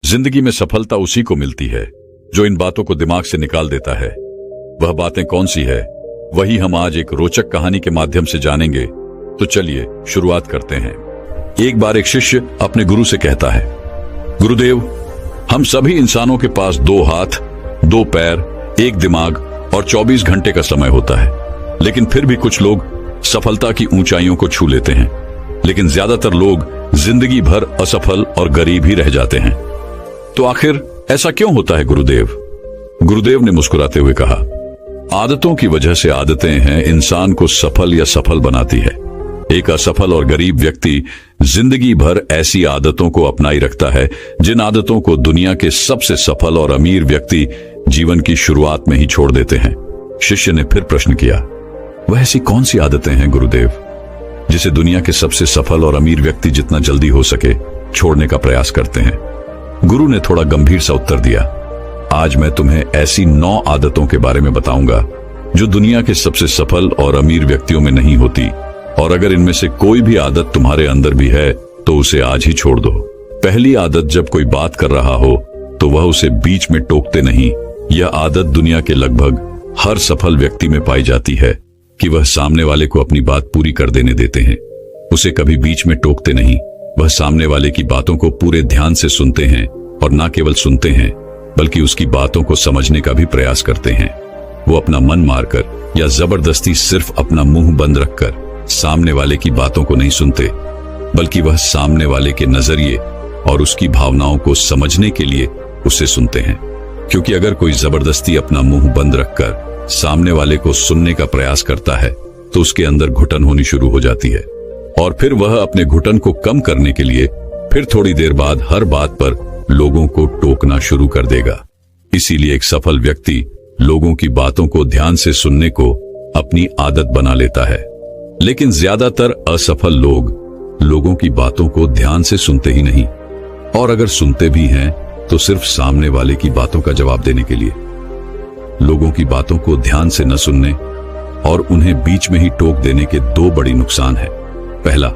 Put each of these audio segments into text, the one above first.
जिंदगी में सफलता उसी को मिलती है जो इन बातों को दिमाग से निकाल देता है। वह बातें कौन सी है, वही हम आज एक रोचक कहानी के माध्यम से जानेंगे। तो चलिए शुरुआत करते हैं। एक बार एक शिष्य अपने गुरु से कहता है, गुरुदेव, हम सभी इंसानों के पास 2 हाथ, 2 पैर, 1 दिमाग और 24 घंटे का समय होता है, लेकिन फिर भी कुछ लोग सफलता की ऊंचाइयों को छू लेते हैं, लेकिन ज्यादातर लोग जिंदगी भर असफल और गरीब ही रह जाते हैं। तो आखिर ऐसा क्यों होता है गुरुदेव? गुरुदेव ने मुस्कुराते हुए कहा, आदतों की वजह से आदतें हैं इंसान को सफल या सफल बनाती है। एक असफल और गरीब व्यक्ति जिंदगी भर ऐसी आदतों को अपनाई रखता है जिन आदतों को दुनिया के सबसे सफल और अमीर व्यक्ति जीवन की शुरुआत में ही छोड़ देते हैं। शिष्य ने फिर प्रश्न किया, वह ऐसी कौन सी आदतें हैं गुरुदेव जिसे दुनिया के सबसे सफल और अमीर व्यक्ति जितना जल्दी हो सके छोड़ने का प्रयास करते हैं? गुरु ने थोड़ा गंभीर सा उत्तर दिया, आज मैं तुम्हें ऐसी 9 आदतों के बारे में बताऊंगा जो दुनिया के सबसे सफल और अमीर व्यक्तियों में नहीं होती, और अगर इनमें से कोई भी आदत तुम्हारे अंदर भी है तो उसे आज ही छोड़ दो। पहली आदत, जब कोई बात कर रहा हो तो वह उसे बीच में टोकते नहीं। यह आदत दुनिया के लगभग हर सफल व्यक्ति में पाई जाती है कि वह सामने वाले को अपनी बात पूरी कर देने देते हैं, उसे कभी बीच में टोकते नहीं। वह सामने वाले की बातों को पूरे ध्यान से सुनते हैं, और न केवल सुनते हैं बल्कि उसकी बातों को समझने का भी प्रयास करते हैं। वो अपना मन मारकर या जबरदस्ती सिर्फ अपना मुंह बंद रखकर सामने वाले की बातों को नहीं सुनते, बल्कि वह सामने वाले के नजरिए और उसकी भावनाओं को समझने के लिए उसे सुनते हैं। क्योंकि अगर कोई जबरदस्ती अपना मुंह बंद रखकर सामने वाले को सुनने का प्रयास करता है तो उसके अंदर घुटन होनी शुरू हो जाती है, और फिर वह अपने घुटन को कम करने के लिए फिर थोड़ी देर बाद हर बात पर लोगों को टोकना शुरू कर देगा। इसीलिए एक सफल व्यक्ति लोगों की बातों को ध्यान से सुनने को अपनी आदत बना लेता है, लेकिन ज्यादातर असफल लोग लोगों की बातों को ध्यान से सुनते ही नहीं, और अगर सुनते भी हैं तो सिर्फ सामने वाले की बातों का जवाब देने के लिए। लोगों की बातों को ध्यान से न सुनने और उन्हें बीच में ही टोक देने के 2 बड़ी नुकसान हैं। पहला,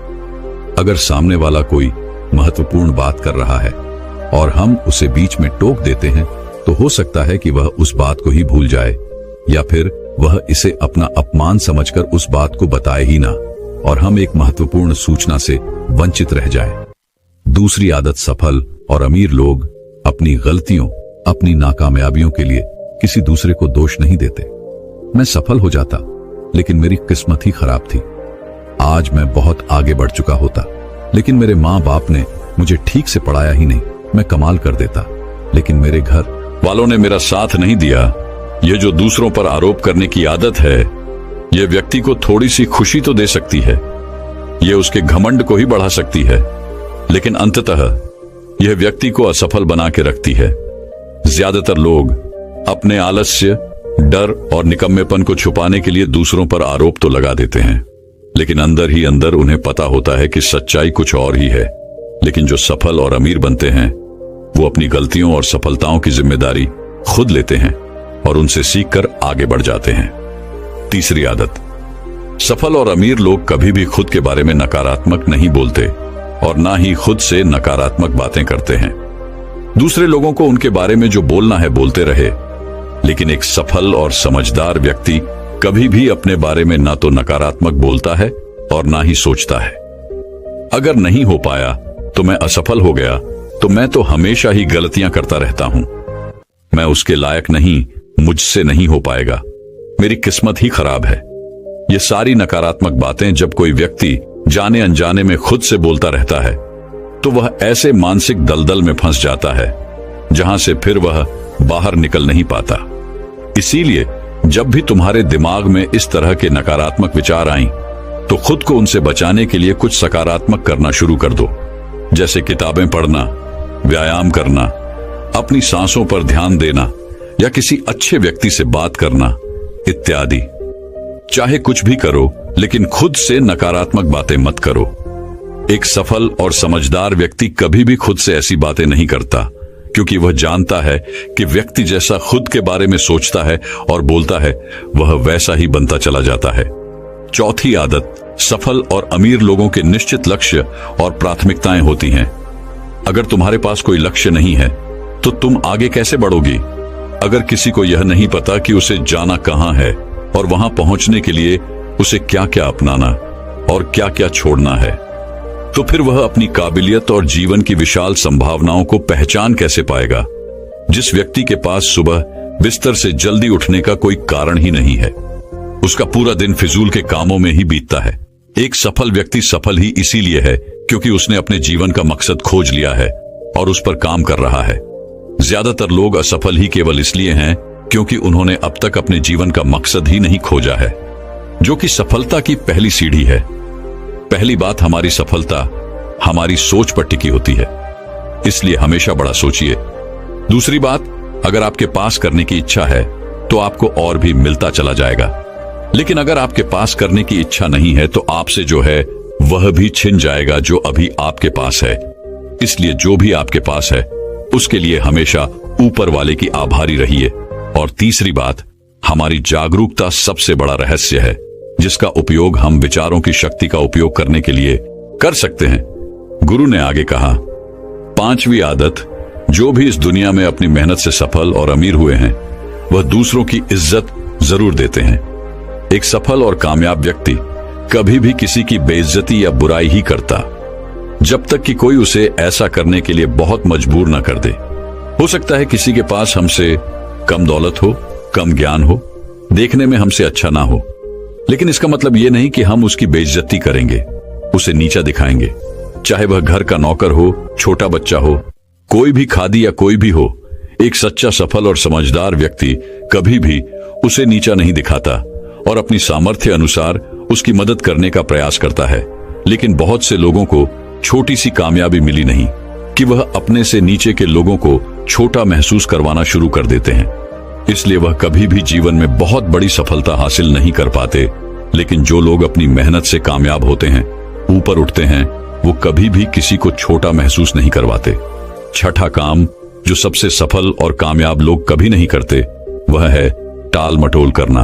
अगर सामने वाला कोई महत्वपूर्ण बात कर रहा है और हम उसे बीच में टोक देते हैं तो हो सकता है कि वह उस बात को ही भूल जाए, या फिर वह इसे अपना अपमान समझकर उस बात को बताए ही ना, और हम एक महत्वपूर्ण सूचना से वंचित रह जाएं। दूसरी आदत, सफल और अमीर लोग अपनी गलतियों, अपनी नाकामयाबियों के लिए किसी दूसरे को दोष नहीं देते। मैं सफल हो जाता लेकिन मेरी किस्मत ही खराब थी, आज मैं बहुत आगे बढ़ चुका होता, लेकिन मेरे माँ बाप ने मुझे ठीक से पढ़ाया ही नहीं, मैं कमाल कर देता, लेकिन मेरे घर वालों ने मेरा साथ नहीं दिया। यह जो दूसरों पर आरोप करने की आदत है, यह व्यक्ति को थोड़ी सी खुशी तो दे सकती है, यह उसके घमंड को ही बढ़ा सकती है, लेकिन अंततः यह व्यक्ति को असफल बना के रखती है। ज्यादातर लोग अपने आलस्य, डर और निकम्मेपन को छुपाने के लिए दूसरों पर आरोप तो लगा देते हैं, लेकिन अंदर ही अंदर उन्हें पता होता है कि सच्चाई कुछ और ही है। लेकिन जो सफल और अमीर बनते हैं वो अपनी गलतियों और सफलताओं की जिम्मेदारी खुद लेते हैं और उनसे सीखकर आगे बढ़ जाते हैं। तीसरी आदत, सफल और अमीर लोग कभी भी खुद के बारे में नकारात्मक नहीं बोलते और ना ही खुद से नकारात्मक बातें करते हैं। दूसरे लोगों को उनके बारे में जो बोलना है बोलते रहे, लेकिन एक सफल और समझदार व्यक्ति कभी भी अपने बारे में ना तो नकारात्मक बोलता है और ना ही सोचता है। अगर नहीं हो पाया तो मैं असफल हो गया, तो मैं तो हमेशा ही गलतियां करता रहता हूं, मैं उसके लायक नहीं, मुझसे नहीं हो पाएगा, मेरी किस्मत ही खराब है। ये सारी नकारात्मक बातें जब कोई व्यक्ति जाने अनजाने में खुद से बोलता रहता है तो वह ऐसे मानसिक दलदल में फंस जाता है जहां से फिर वह बाहर निकल नहीं पाता। इसीलिए जब भी तुम्हारे दिमाग में इस तरह के नकारात्मक विचार आएं, तो खुद को उनसे बचाने के लिए कुछ सकारात्मक करना शुरू कर दो, जैसे किताबें पढ़ना, व्यायाम करना, अपनी सांसों पर ध्यान देना या किसी अच्छे व्यक्ति से बात करना इत्यादि। चाहे कुछ भी करो, लेकिन खुद से नकारात्मक बातें मत करो। एक सफल और समझदार व्यक्ति कभी भी खुद से ऐसी बातें नहीं करता, क्योंकि वह जानता है कि व्यक्ति जैसा खुद के बारे में सोचता है और बोलता है, वह वैसा ही बनता चला जाता है। चौथी आदत, सफल और अमीर लोगों के निश्चित लक्ष्य और प्राथमिकताएं होती हैं। अगर तुम्हारे पास कोई लक्ष्य नहीं है तो तुम आगे कैसे बढ़ोगी? अगर किसी को यह नहीं पता कि उसे जाना कहां है और वहां पहुंचने के लिए उसे क्या क्या अपनाना और क्या क्या छोड़ना है, तो फिर वह अपनी काबिलियत और जीवन की विशाल संभावनाओं को पहचान कैसे पाएगा? जिस व्यक्ति के पास सुबह बिस्तर से जल्दी उठने का कोई कारण ही नहीं है, उसका पूरा दिन फिजूल के कामों में ही बीतता है। एक सफल व्यक्ति सफल ही इसीलिए है क्योंकि उसने अपने जीवन का मकसद खोज लिया है और उस पर काम कर रहा है। ज्यादातर लोग असफल ही केवल इसलिए हैं क्योंकि उन्होंने अब तक अपने जीवन का मकसद ही नहीं खोजा है, जो कि सफलता की पहली सीढ़ी है। पहली बात, हमारी सफलता हमारी सोच पर टिकी होती है, इसलिए हमेशा बड़ा सोचिए। दूसरी बात, अगर आपके पास करने की इच्छा है तो आपको और भी मिलता चला जाएगा, लेकिन अगर आपके पास करने की इच्छा नहीं है तो आपसे जो है वह भी छिन जाएगा जो अभी आपके पास है। इसलिए जो भी आपके पास है उसके लिए हमेशा ऊपर वाले की आभारी रहिए। और तीसरी बात, हमारी जागरूकता सबसे बड़ा रहस्य है जिसका उपयोग हम विचारों की शक्ति का उपयोग करने के लिए कर सकते हैं। गुरु ने आगे कहा, 5वीं आदत, जो भी इस दुनिया में अपनी मेहनत से सफल और अमीर हुए हैं वह दूसरों की इज्जत जरूर देते हैं। एक सफल और कामयाब व्यक्ति कभी भी किसी की बेइज्जती या बुराई ही करता जब तक कि कोई उसे ऐसा करने के लिए बहुत मजबूर न कर दे। हो सकता है किसी के पास हमसे कम दौलत हो, कम ज्ञान हो, देखने में हमसे अच्छा ना हो, लेकिन इसका मतलब यह नहीं कि हम उसकी बेइज्जती करेंगे, उसे नीचा दिखाएंगे। चाहे वह घर का नौकर हो, छोटा बच्चा हो, कोई भी खादी या कोई भी हो, एक सच्चा सफल और समझदार व्यक्ति कभी भी उसे नीचा नहीं दिखाता और अपनी सामर्थ्य अनुसार उसकी मदद करने का प्रयास करता है। लेकिन बहुत से लोगों को छोटी सी कामयाबी मिली नहीं कि वह अपने से नीचे के लोगों को छोटा महसूस करवाना शुरू कर देते हैं, इसलिए वह कभी भी जीवन में बहुत बड़ी सफलता हासिल नहीं कर पाते। लेकिन जो लोग अपनी मेहनत से कामयाब होते हैं, ऊपर उठते हैं, वो कभी भी किसी को छोटा महसूस नहीं करवाते। छठा काम जो सबसे सफल और कामयाब लोग कभी नहीं करते वह है टाल मटोल करना।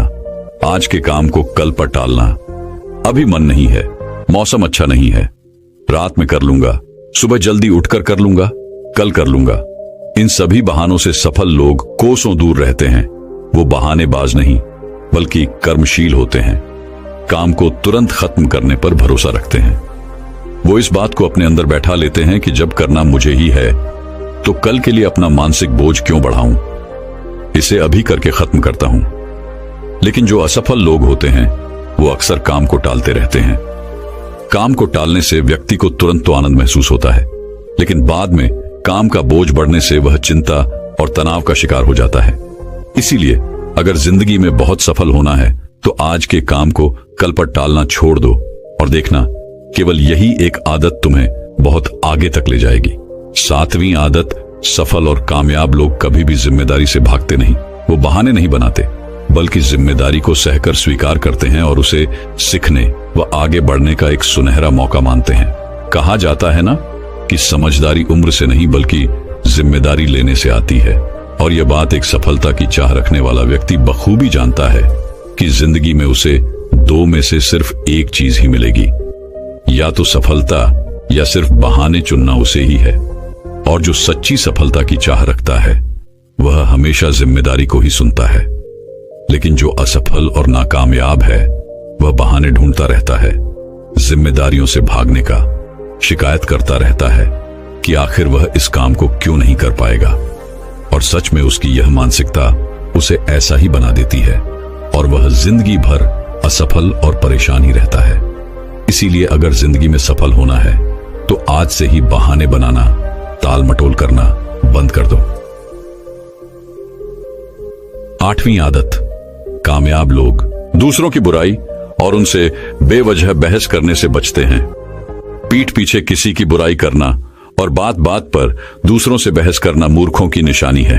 आज के काम को कल पर टालना। अभी मन नहीं है, मौसम अच्छा नहीं है, रात में कर लूंगा, सुबह जल्दी उठकर कर लूंगा, कल कर लूंगा। इन सभी बहानों से सफल लोग कोसों दूर रहते हैं। वो बहानेबाज नहीं बल्कि कर्मशील होते हैं, काम को तुरंत खत्म करने पर भरोसा रखते हैं। वो इस बात को अपने अंदर बैठा लेते हैं कि जब करना मुझे ही है तो कल के लिए अपना मानसिक बोझ क्यों बढ़ाऊं, इसे अभी करके खत्म करता हूं। लेकिन जो असफल लोग होते हैं वो अक्सर काम को टालते रहते हैं। काम को टालने से व्यक्ति को तुरंत तो आनंद महसूस होता है, लेकिन बाद में काम का बोझ बढ़ने से वह चिंता और तनाव का शिकार हो जाता है। इसीलिए अगर जिंदगी में बहुत सफल होना है तो आज के काम को कल पर टालना छोड़ दो और देखना केवल यही एक आदत तुम्हें बहुत आगे तक ले जाएगी। 7वीं आदत, सफल और कामयाब लोग कभी भी जिम्मेदारी से भागते नहीं। वो बहाने नहीं बनाते बल्कि जिम्मेदारी को सहकर स्वीकार करते हैं और उसे सीखने व आगे बढ़ने का एक सुनहरा मौका मानते हैं। कहा जाता है ना कि समझदारी उम्र से नहीं बल्कि जिम्मेदारी लेने से आती है, और यह बात एक सफलता की चाह रखने वाला व्यक्ति बखूबी जानता है कि जिंदगी में उसे 2 में से सिर्फ एक चीज ही मिलेगी, या तो सफलता या सिर्फ बहाने चुनना उसे ही है। और जो सच्ची सफलता की चाह रखता है वह हमेशा जिम्मेदारी को ही सुनता है। लेकिन जो असफल और नाकामयाब है वह बहाने ढूंढता रहता है, जिम्मेदारियों से भागने का, शिकायत करता रहता है कि आखिर वह इस काम को क्यों नहीं कर पाएगा। और सच में उसकी यह मानसिकता उसे ऐसा ही बना देती है और वह जिंदगी भर असफल और परेशान ही रहता है। इसीलिए अगर जिंदगी में सफल होना है तो आज से ही बहाने बनाना, ताल मटोल करना बंद कर दो। 8वीं आदत, कामयाब लोग दूसरों की बुराई और उनसे बेवजह बहस करने से बचते हैं। पीठ पीछे किसी की बुराई करना और बात बात पर दूसरों से बहस करना मूर्खों की निशानी है,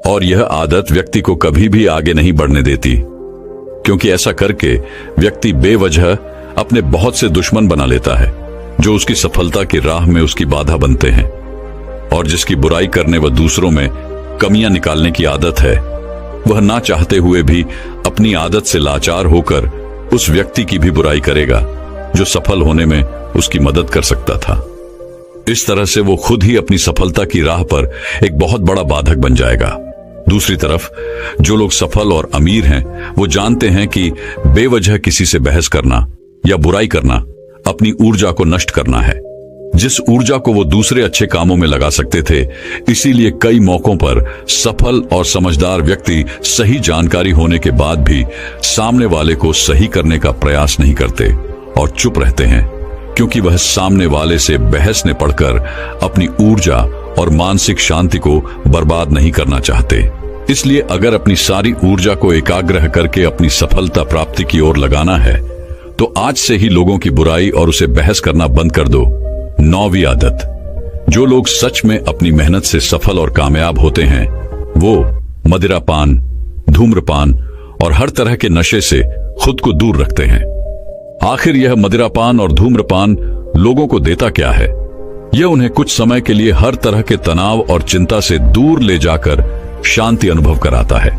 और यह आदत व्यक्ति को कभी भी आगे नहीं बढ़ने देती, क्योंकि ऐसा करके व्यक्ति बेवजह अपने बहुत से दुश्मन बना लेता है जो उसकी सफलता की राह में उसकी बाधा बनते हैं। और जिसकी बुराई करने व दूसरों में कमियां निकालने की आदत है वह ना चाहते हुए भी अपनी आदत से लाचार होकर उस व्यक्ति की भी बुराई करेगा जो सफल होने में उसकी मदद कर सकता था। इस तरह से वो खुद ही अपनी सफलता की राह पर एक बहुत बड़ा बाधक बन जाएगा। दूसरी तरफ जो लोग सफल और अमीर हैं, वो जानते हैं कि बेवजह किसी से बहस करना या बुराई करना अपनी ऊर्जा को नष्ट करना है, जिस ऊर्जा को वो दूसरे अच्छे कामों में लगा सकते थे। इसीलिए कई मौकों पर सफल और समझदार व्यक्ति सही जानकारी होने के बाद भी सामने वाले को सही करने का प्रयास नहीं करते और चुप रहते हैं, क्योंकि वह सामने वाले से बहसने पड़कर अपनी ऊर्जा और मानसिक शांति को बर्बाद नहीं करना चाहते। इसलिए अगर अपनी सारी ऊर्जा को एकाग्र करके अपनी सफलता प्राप्ति की ओर लगाना है, तो आज से ही लोगों की बुराई और उसे बहस करना बंद कर दो। 9वीं आदत, जो लोग सच में अपनी मेहनत से सफल और कामयाब होते हैं, वो मदिरापान, धूम्रपान और हर तरह के नशे से खुद को दूर रखते हैं। आखिर यह मदिरापान और धूम्रपान लोगों को देता क्या है? यह उन्हें कुछ समय के लिए हर तरह के तनाव और चिंता से दूर ले जाकर शांति अनुभव कराता है।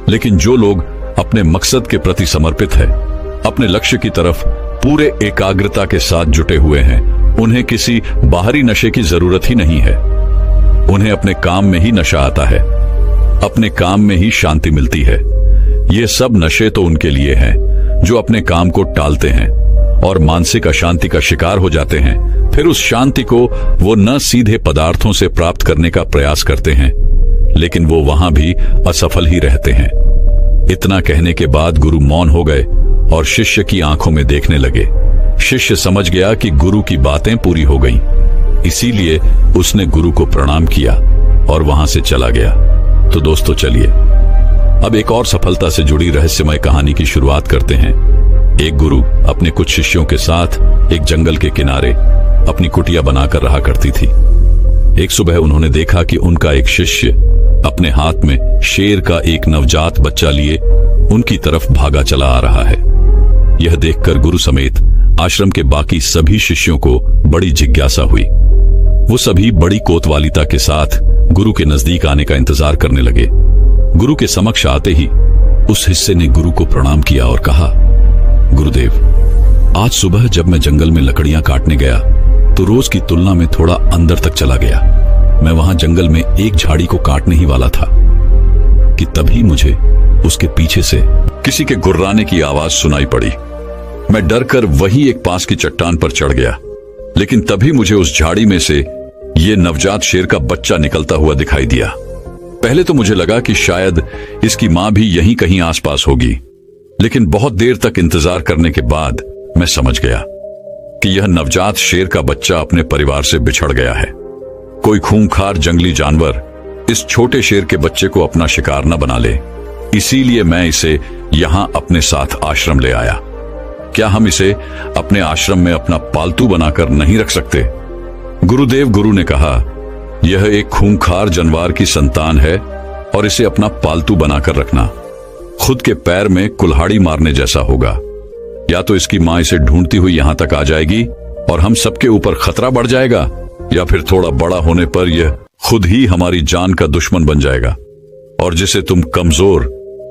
लेकिन जो लोग अपने मकसद के प्रति समर्पित है, अपने लक्ष्य की तरफ पूरे एकाग्रता के साथ जुटे हुए हैं, उन्हें किसी बाहरी नशे की जरूरत ही नहीं है। उन्हें अपने काम में ही नशा आता है, अपने काम में ही शांति मिलती है। ये सब नशे तो उनके लिए हैं जो अपने काम को टालते हैं और मानसिक अशांति का शिकार हो जाते हैं। फिर उस शांति को वो न सीधे पदार्थों से प्राप्त करने का प्रयास करते हैं, लेकिन वो वहां भी असफल ही रहते हैं। इतना कहने के बाद गुरु मौन हो गए और शिष्य की आंखों में देखने लगे। शिष्य समझ गया कि गुरु की बातें पूरी हो गईं, इसीलिए उसने गुरु को प्रणाम किया और वहां से चला गया। तो दोस्तों चलिए अब एक और सफलता से जुड़ी रहस्यमय कहानी की शुरुआत करते हैं। एक गुरु अपने कुछ शिष्यों के साथ एक जंगल के किनारे अपनी कुटिया बनाकर रहा करती थी। एक सुबह उन्होंने देखा कि उनका एक शिष्य अपने हाथ में शेर का एक नवजात बच्चा लिए उनकी तरफ भागा चला आ रहा है। यह देखकर गुरु समेत आश्रम के बाकी सभी शिष्यों को बड़ी जिज्ञासा हुई। वो सभी बड़ी कोतवालिता के साथ गुरु के नजदीक आने का इंतजार करने लगे। गुरु के समक्ष आते ही उस हिस्से ने गुरु को प्रणाम किया और कहा, गुरुदेव, आज सुबह जब मैं जंगल में लकड़ियां काटने गया तो रोज की तुलना में थोड़ा अंदर तक चला गया। मैं वहां जंगल में एक झाड़ी को काटने ही वाला था कि तभी मुझे उसके पीछे से किसी के गुर्राने की आवाज सुनाई पड़ी। मैं डरकर वहीं एक पास की चट्टान पर चढ़ गया, लेकिन तभी मुझे उस झाड़ी में से ये नवजात शेर का बच्चा निकलता हुआ दिखाई दिया। पहले तो मुझे लगा कि शायद इसकी मां भी यहीं कहीं आसपास होगी, लेकिन बहुत देर तक इंतजार करने के बाद मैं समझ गया कि यह नवजात शेर का बच्चा अपने परिवार से बिछड़ गया है। कोई खूंखार जंगली जानवर इस छोटे शेर के बच्चे को अपना शिकार न बना ले, इसीलिए मैं इसे यहां अपने साथ आश्रम ले आया। क्या हम इसे अपने आश्रम में अपना पालतू बनाकर नहीं रख सकते? गुरुदेव, गुरु ने कहा, यह एक खूंखार जानवर की संतान है और इसे अपना पालतू बनाकर रखना खुद के पैर में कुल्हाड़ी मारने जैसा होगा। या तो इसकी मां इसे ढूंढती हुई यहां तक आ जाएगी और हम सबके ऊपर खतरा बढ़ जाएगा, या फिर थोड़ा बड़ा होने पर यह खुद ही हमारी जान का दुश्मन बन जाएगा। और जिसे तुम कमजोर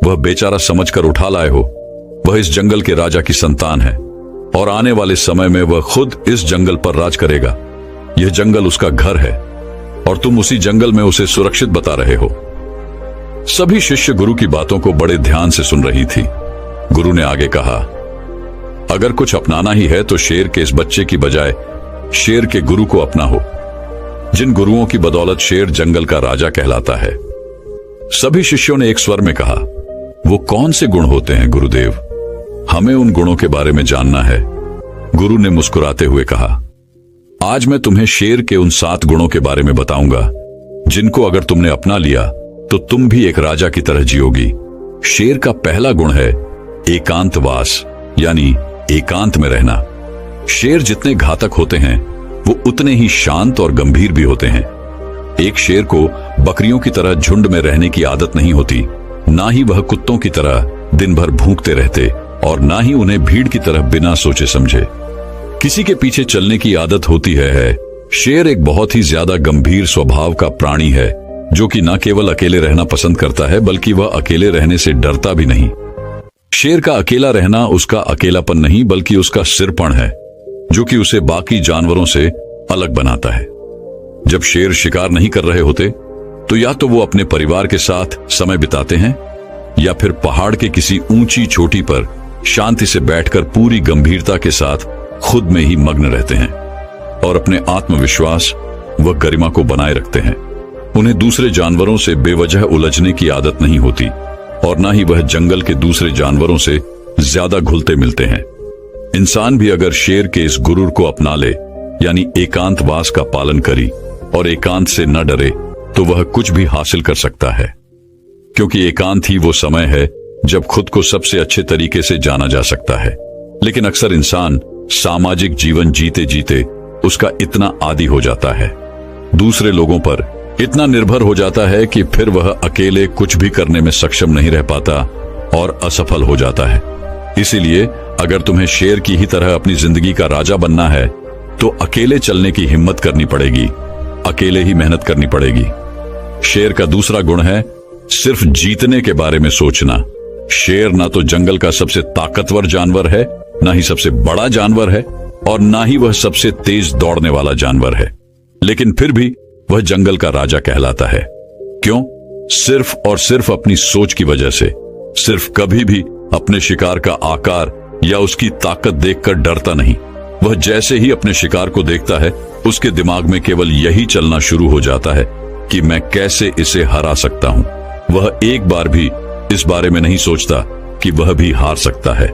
वह बेचारा समझकर उठा लाए हो, वह इस जंगल के राजा की संतान है और आने वाले समय में वह खुद इस जंगल पर राज करेगा। यह जंगल उसका घर है और तुम उसी जंगल में उसे सुरक्षित बता रहे हो। सभी शिष्य गुरु की बातों को बड़े ध्यान से सुन रही थी। गुरु ने आगे कहा, अगर कुछ अपनाना ही है तो शेर के इस बच्चे की बजाय शेर के गुरु को अपना हो, जिन गुरुओं की बदौलत शेर जंगल का राजा कहलाता है। सभी शिष्यों ने एक स्वर में कहा, वो कौन से गुण होते हैं गुरुदेव? हमें उन गुणों के बारे में जानना है। गुरु ने मुस्कुराते हुए कहा, आज मैं तुम्हें शेर के उन 7 गुणों के बारे में बताऊंगा, जिनको अगर तुमने अपना लिया तो तुम भी एक राजा की तरह जियोगी। शेर का पहला गुण है एकांतवास, यानी एकांत में रहना। शेर जितने घातक होते हैं वो उतने ही शांत और गंभीर भी होते हैं। एक शेर को बकरियों की तरह झुंड में रहने की आदत नहीं होती, ना ही वह कुत्तों की तरह दिन भर भूखते रहते और ना ही उन्हें भीड़ की तरह बिना सोचे समझे किसी के पीछे चलने की आदत होती है। शेर एक बहुत ही ज्यादा गंभीर स्वभाव का प्राणी है, जो कि न केवल अकेले रहना पसंद करता है, बल्कि वह अकेले रहने से डरता भी नहीं। शेर का अकेला रहना उसका अकेलापन नहीं, बल्कि उसका सिरपण है, जो कि उसे बाकी जानवरों से अलग बनाता है। जब शेर शिकार नहीं कर रहे होते तो या तो वो अपने परिवार के साथ समय बिताते हैं या फिर पहाड़ के किसी ऊंची चोटी पर शांति से बैठकर पूरी गंभीरता के साथ खुद में ही मग्न रहते हैं और अपने आत्मविश्वास व गरिमा को बनाए रखते हैं। उन्हें दूसरे जानवरों से बेवजह उलझने की आदत नहीं होती और ना ही वह जंगल के दूसरे जानवरों से ज्यादा घुलते मिलते हैं। इंसान भी अगर शेर के इस गुरूर को अपना ले, यानी एकांतवास का पालन करी और एकांत से न डरे, तो वह कुछ भी हासिल कर सकता है, क्योंकि एकांत ही वो समय है जब खुद को सबसे अच्छे तरीके से जाना जा सकता है। लेकिन अक्सर इंसान सामाजिक जीवन जीते जीते उसका इतना आदी हो जाता है, दूसरे लोगों पर इतना निर्भर हो जाता है कि फिर वह अकेले कुछ भी करने में सक्षम नहीं रह पाता और असफल हो जाता है। इसीलिए अगर तुम्हें शेर की ही तरह अपनी जिंदगी का राजा बनना है तो अकेले चलने की हिम्मत करनी पड़ेगी, अकेले ही मेहनत करनी पड़ेगी। शेर का दूसरा गुण है सिर्फ जीतने के बारे में सोचना। शेर ना तो जंगल का सबसे ताकतवर जानवर है, ना ही सबसे बड़ा जानवर है और ना ही वह सबसे तेज दौड़ने वाला जानवर है, लेकिन फिर भी वह जंगल का राजा कहलाता है। क्यों? सिर्फ और सिर्फ अपनी सोच की वजह से। सिर्फ कभी भी अपने शिकार का आकार या उसकी ताकत देखकर डरता नहीं। वह जैसे ही अपने शिकार को देखता है उसके दिमाग में केवल यही चलना शुरू हो जाता है कि मैं कैसे इसे हरा सकता हूं। वह एक बार भी इस बारे में नहीं सोचता कि वह भी हार सकता है।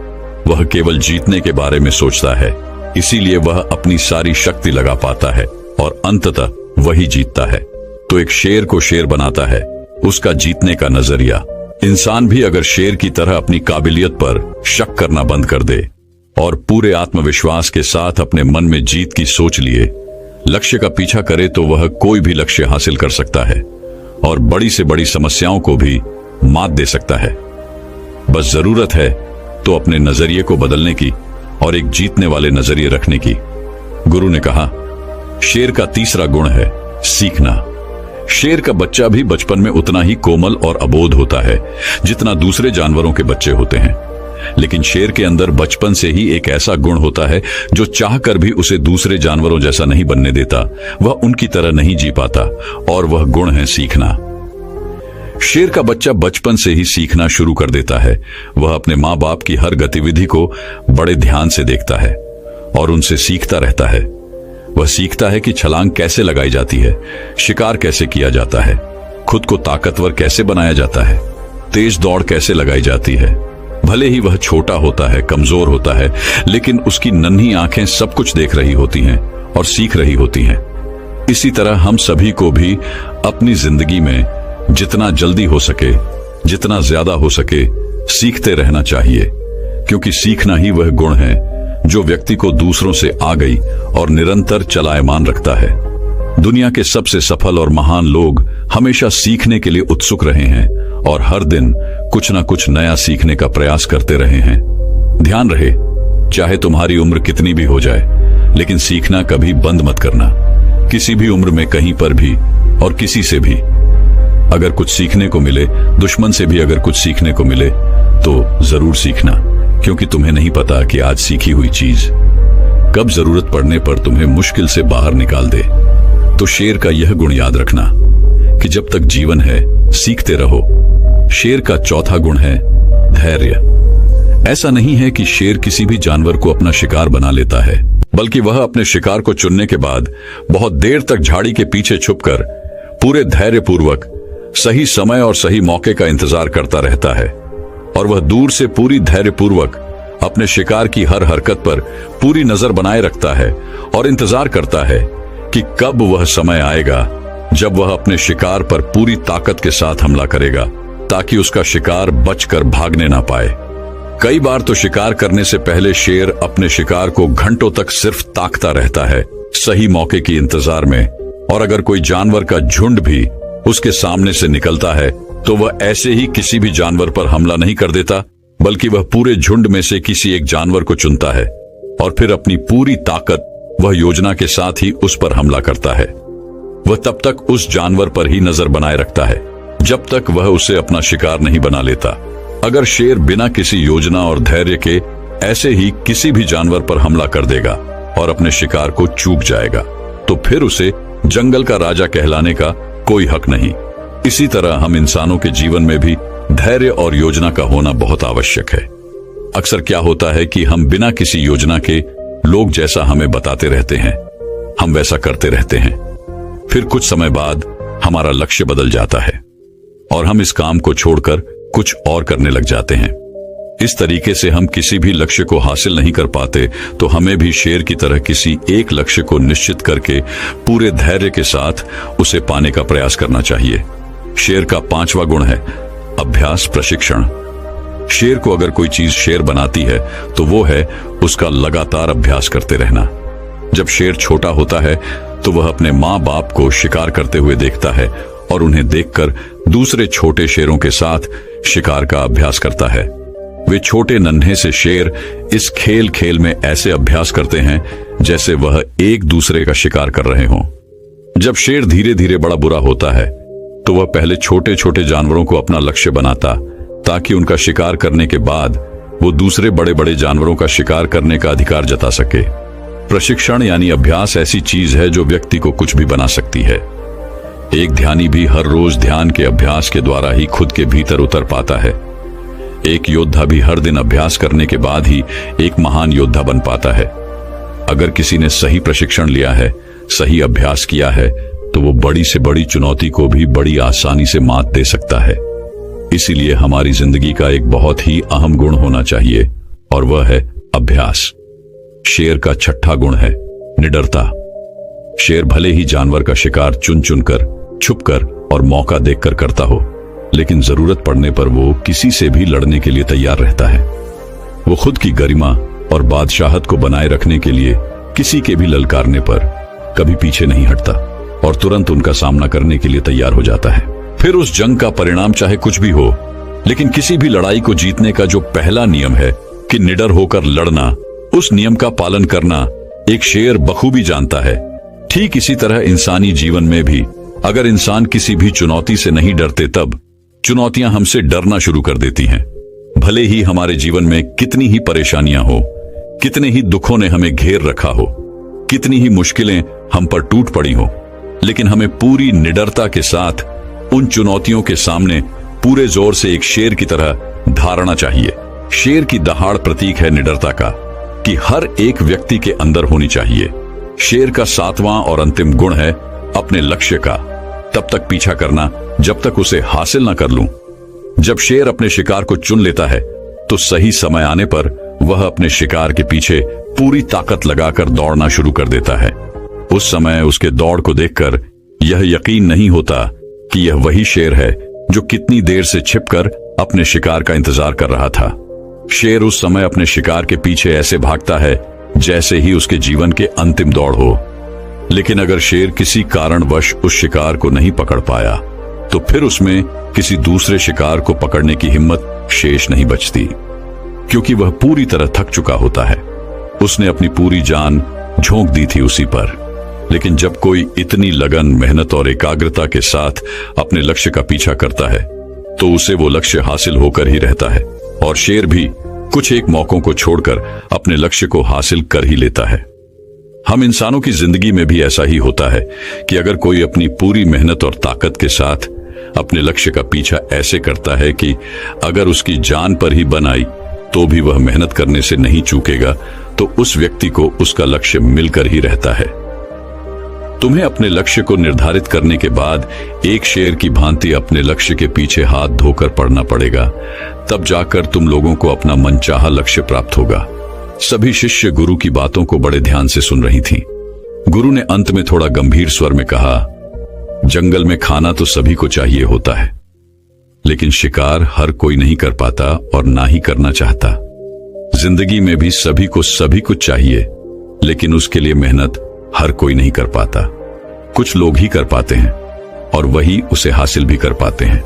वह केवल जीतने के बारे में सोचता है, इसीलिए वह अपनी सारी शक्ति लगा पाता है और अंततः वही जीतता है। तो एक शेर को शेर बनाता है उसका जीतने का नजरिया। इंसान भी अगर शेर की तरह अपनी काबिलियत पर शक करना बंद कर दे और पूरे आत्मविश्वास के साथ अपने मन में जीत की सोच लिए लक्ष्य का पीछा करे तो वह कोई भी लक्ष्य हासिल कर सकता है और बड़ी से बड़ी समस्याओं को भी मात दे सकता है। बस जरूरत है तो अपने नजरिए को बदलने की और एक जीतने वाले नजरिए रखने की। गुरु ने कहा, शेर का तीसरा गुण है सीखना। शेर का बच्चा भी बचपन में उतना ही कोमल और अबोध होता है जितना दूसरे जानवरों के बच्चे होते हैं, लेकिन शेर के अंदर बचपन से ही एक ऐसा गुण होता है जो चाहकर भी उसे दूसरे जानवरों जैसा नहीं बनने देता। वह उनकी तरह नहीं जी पाता और वह गुण है सीखना। शेर का बच्चा बचपन से ही सीखना शुरू कर देता है। वह अपने माँ बाप की हर गतिविधि को बड़े ध्यान से देखता है और उनसे सीखता रहता है। वह सीखता है कि छलांग कैसे लगाई जाती है, शिकार कैसे किया जाता है, खुद को ताकतवर कैसे बनाया जाता है, तेज दौड़ कैसे लगाई जाती है। भले ही वह छोटा होता है, कमजोर होता है, लेकिन उसकी नन्ही आंखें सब कुछ देख रही होती हैं और सीख रही होती हैं। इसी तरह हम सभी को भी अपनी जिंदगी में जितना जल्दी हो सके, जितना ज्यादा हो सके, सीखते रहना चाहिए, क्योंकि सीखना ही वह गुण है जो व्यक्ति को दूसरों से आगे और निरंतर चलायमान रखता है। दुनिया के सबसे सफल और महान लोग हमेशा सीखने के लिए उत्सुक रहे हैं और हर दिन कुछ ना कुछ नया सीखने का प्रयास करते रहे हैं। ध्यान रहे, चाहे तुम्हारी उम्र कितनी भी हो जाए, लेकिन सीखना कभी बंद मत करना, किसी भी उम्र में, कहीं पर भी और किसी से भी। अगर कुछ सीखने को मिले, दुश्मन से भी अगर कुछ सीखने को मिले, तो जरूर सीखना, क्योंकि तुम्हें नहीं पता कि आज सीखी हुई चीज कब जरूरत पड़ने पर तुम्हें मुश्किल से बाहर निकाल दे। तो शेर का यह गुण याद रखना कि जब तक जीवन है सीखते रहो। शेर का चौथा गुण है धैर्य। ऐसा नहीं है कि शेर किसी भी जानवर को अपना शिकार बना लेता है, बल्कि वह अपने शिकार को चुनने के बाद बहुत देर तक झाड़ी के पीछे छुपकर पूरे धैर्यपूर्वक सही समय और सही मौके का इंतजार करता रहता है। और वह दूर से पूरी धैर्यपूर्वक अपने शिकार की हर हरकत पर पूरी नजर बनाए रखता है और इंतजार करता है कि कब वह समय आएगा जब वह अपने शिकार पर पूरी ताकत के साथ हमला करेगा, ताकि उसका शिकार बचकर भागने ना पाए। कई बार तो शिकार करने से पहले शेर अपने शिकार को घंटों तक सिर्फ ताकता रहता है, सही मौके की इंतजार में। और अगर कोई जानवर का झुंड भी उसके सामने से निकलता है तो वह ऐसे ही किसी भी जानवर पर हमला नहीं कर देता, बल्कि वह पूरे झुंड में से किसी एक जानवर को चुनता है और फिर अपनी पूरी ताकत वह योजना के साथ ही उस पर हमला करता है। वह तब तक उस जानवर पर ही नजर बनाए रखता है जब तक वह उसे अपना शिकार नहीं बना लेता। अगर शेर बिना किसी योजना और धैर्य के ऐसे ही किसी भी जानवर पर हमला कर देगा और अपने शिकार को चूक जाएगा, तो फिर उसे जंगल का राजा कहलाने का कोई हक नहीं। इसी तरह हम इंसानों के जीवन में भी धैर्य और योजना का होना बहुत आवश्यक है। अक्सर क्या होता है कि हम बिना किसी योजना के लोग जैसा हमें बताते रहते हैं, हम वैसा करते रहते हैं। फिर कुछ समय बाद हमारा लक्ष्य बदल जाता है और हम इस काम को छोड़कर कुछ और करने लग जाते हैं। इस तरीके से हम किसी भी लक्ष्य को हासिल नहीं कर पाते। तो हमें भी शेर की तरह किसी एक लक्ष्य को निश्चित करके पूरे धैर्य के साथ उसे पाने का प्रयास करना चाहिए। शेर का 5वां गुण है अभ्यास प्रशिक्षण। शेर को अगर कोई चीज शेर बनाती है तो वो है उसका लगातार अभ्यास करते रहना। जब शेर छोटा होता है तो वह अपने माँ बाप को शिकार करते हुए देखता है और उन्हें देखकर दूसरे छोटे शेरों के साथ शिकार का अभ्यास करता है। वे छोटे नन्हे से शेर इस खेल खेल में ऐसे अभ्यास करते हैं जैसे वह एक दूसरे का शिकार कर रहे हों। जब शेर धीरे धीरे बड़ा बुरा होता है तो वह पहले छोटे छोटे जानवरों को अपना लक्ष्य बनाता, ताकि उनका शिकार करने के बाद वो दूसरे बड़े बड़े जानवरों का शिकार करने का अधिकार जता सके। प्रशिक्षण यानी अभ्यास ऐसी चीज है जो व्यक्ति को कुछ भी बना सकती है। एक ध्यानी भी हर रोज ध्यान के अभ्यास के द्वारा ही खुद के भीतर उतर पाता है। एक योद्धा भी हर दिन अभ्यास करने के बाद ही एक महान योद्धा बन पाता है। अगर किसी ने सही प्रशिक्षण लिया है, सही अभ्यास किया है, तो वो बड़ी से बड़ी चुनौती को भी बड़ी आसानी से मात दे सकता है। इसीलिए हमारी जिंदगी का एक बहुत ही अहम गुण होना चाहिए और वह है अभ्यास। शेर का 6वां गुण है निडरता। शेर भले ही जानवर का शिकार चुन चुनकर, छुपकर और मौका देखकर करता हो, लेकिन जरूरत पड़ने पर वो किसी से भी लड़ने के लिए तैयार रहता है। वो खुद की गरिमा और बादशाहत को बनाए रखने के लिए किसी के भी ललकारने पर कभी पीछे नहीं हटता और तुरंत उनका सामना करने के लिए तैयार हो जाता है। फिर उस जंग का परिणाम चाहे कुछ भी हो, लेकिन किसी भी लड़ाई को जीतने का जो पहला नियम है कि निडर होकर लड़ना, उस नियम का पालन करना एक शेर बखूबी जानता है। ठीक इसी तरह इंसानी जीवन में भी अगर इंसान किसी भी चुनौती से नहीं डरते, तब चुनौतियां हमसे डरना शुरू कर देती हैं। भले ही हमारे जीवन में कितनी ही परेशानियां हो, कितने ही दुखों ने हमें घेर रखा हो, कितनी ही मुश्किलें हम पर टूट पड़ी हो, लेकिन हमें पूरी निडरता के साथ उन चुनौतियों के सामने पूरे जोर से एक शेर की तरह धारना चाहिए। शेर की दहाड़ प्रतीक है निडरता का, कि हर एक व्यक्ति के अंदर होनी चाहिए। शेर का 7वां और अंतिम गुण है अपने लक्ष्य का तब तक पीछा करना जब तक उसे हासिल ना कर लूं। जब शेर अपने शिकार को चुन लेता है तो सही समय आने पर वह अपने शिकार के पीछे पूरी ताकत लगाकर दौड़ना शुरू कर देता है। उस समय उसके दौड़ को देखकर यह यकीन नहीं होता कि यह वही शेर है जो कितनी देर से छिपकर अपने शिकार का इंतजार कर रहा था। शेर उस समय अपने शिकार के पीछे ऐसे भागता है जैसे ही उसके जीवन के अंतिम दौड़ हो। लेकिन अगर शेर किसी कारणवश उस शिकार को नहीं पकड़ पाया तो फिर उसमें किसी दूसरे शिकार को पकड़ने की हिम्मत शेष नहीं बचती, क्योंकि वह पूरी तरह थक चुका होता है। उसने अपनी पूरी जान झोंक दी थी उसी पर। लेकिन जब कोई इतनी लगन, मेहनत और एकाग्रता के साथ अपने लक्ष्य का पीछा करता है तो उसे वो लक्ष्य हासिल होकर ही रहता है। और शेर भी कुछ एक मौकों को छोड़कर अपने लक्ष्य को हासिल कर ही लेता है। हम इंसानों की जिंदगी में भी ऐसा ही होता है कि अगर कोई अपनी पूरी मेहनत और ताकत के साथ अपने लक्ष्य का पीछा ऐसे करता है कि अगर उसकी जान पर ही बन आई तो भी वह मेहनत करने से नहीं चूकेगा, तो उस व्यक्ति को उसका लक्ष्य मिलकर ही रहता है। तुम्हें अपने लक्ष्य को निर्धारित करने के बाद एक शेर की भांति अपने लक्ष्य के पीछे हाथ धोकर पड़ना पड़ेगा, तब जाकर तुम लोगों को अपना मनचाहा लक्ष्य प्राप्त होगा। सभी शिष्य गुरु की बातों को बड़े ध्यान से सुन रही थीं। गुरु ने अंत में थोड़ा गंभीर स्वर में कहा, जंगल में खाना तो सभी को चाहिए होता है, लेकिन शिकार हर कोई नहीं कर पाता और ना ही करना चाहता। जिंदगी में भी सभी को सभी कुछ चाहिए, लेकिन उसके लिए मेहनत हर कोई नहीं कर पाता। कुछ लोग ही कर पाते हैं और वही उसे हासिल भी कर पाते हैं।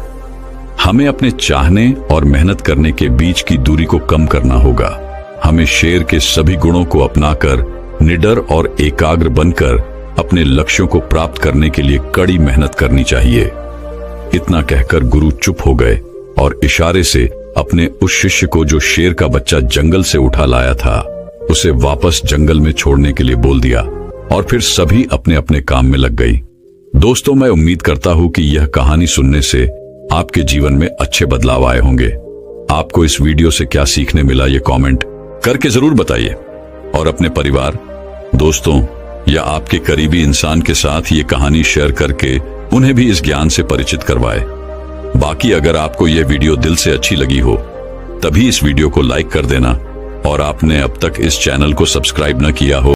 हमें अपने चाहने और मेहनत करने के बीच की दूरी को कम करना होगा। हमें शेर के सभी गुणों को अपनाकर निडर और एकाग्र बनकर अपने लक्ष्यों को प्राप्त करने के लिए कड़ी मेहनत करनी चाहिए। इतना कहकर गुरु चुप हो गए और इशारे से अपने उस शिष्य को जो शेर का बच्चा जंगल से उठा लाया था, उसे वापस जंगल में छोड़ने के लिए बोल दिया। और फिर सभी अपने अपने काम में लग गई। दोस्तों, मैं उम्मीद करता हूं कि यह कहानी सुनने से आपके जीवन में अच्छे बदलाव आए होंगे। आपको इस वीडियो से क्या सीखने मिला, ये कमेंट करके जरूर बताइए और अपने परिवार, दोस्तों या आपके करीबी इंसान के साथ ये कहानी शेयर करके उन्हें भी इस ज्ञान से परिचित करवाए। बाकी अगर आपको यह वीडियो दिल से अच्छी लगी हो तभी इस वीडियो को लाइक कर देना, और आपने अब तक इस चैनल को सब्सक्राइब न किया हो